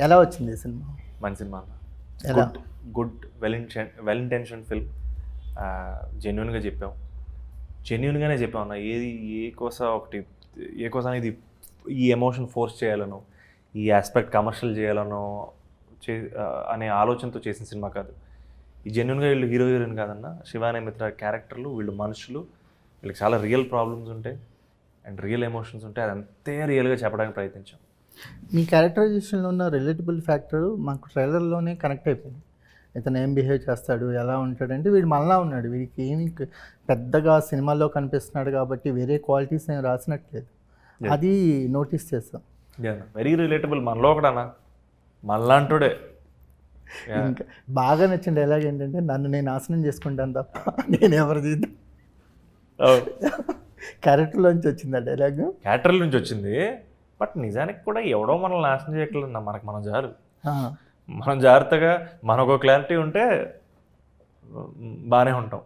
ఎలా వచ్చింది ఈ సినిమా? మంచి సినిమా అన్న. ఎలా? Good well intention film. జెన్యున్గా చెప్పాం, జెన్యున్గానే చెప్పాం అన్న. ఏ కోసం ఇది ఈ ఎమోషన్ ఫోర్స్ చేయాలనో, ఈ ఆస్పెక్ట్ కమర్షియల్ చేయాలనో అనే ఆలోచనతో చేసిన సినిమా కాదు. ఈ జెన్యున్గా వీళ్ళు హీరో హీరోయిన్ కాదన్న, శివాని మిత్ర క్యారెక్టర్లు, వీళ్ళు మనుషులు, వీళ్ళకి చాలా రియల్ ప్రాబ్లమ్స్ ఉంటాయి అండ్ రియల్ ఎమోషన్స్ ఉంటాయి. అది అంతే రియల్గా చెప్పడానికి ప్రయత్నించాం. మీ క్యారెక్టరైజేషన్లో ఉన్న రిలేటబుల్ ఫ్యాక్టర్ మాకు ట్రైలర్లోనే కనెక్ట్ అయిపోయింది. ఇతను ఏం బిహేవ్ చేస్తాడు, ఎలా ఉంటాడంటే వీడు మనలా ఉన్నాడు, వీడికి ఏమి పెద్దగా సినిమాల్లో కనిపిస్తున్నాడు కాబట్టి వేరే క్వాలిటీస్ నేను రాసినట్లేదు. అది నోటీస్ చేస్తాం. వెరీ రిలేటబుల్, మనలో ఒకడన్నా, మనలాంటుడే. ఇంకా బాగా నచ్చిన డైలాగ్ ఏంటంటే, నన్ను నేను నాశనం చేసుకుంటాను తప్ప నేను ఎవరు తీద్దాం. క్యారెక్టర్లోంచి వచ్చింది ఆ డైలాగ్. క్యారెక్టర్ నుంచి వచ్చింది, బట్ నిజానికి కూడా ఎవడో మనల్ని నాశనం చేయట్లేదు. మనకు మనం చాలు. మనం జాగ్రత్తగా మనకు క్లారిటీ ఉంటే బాగానే ఉంటాం.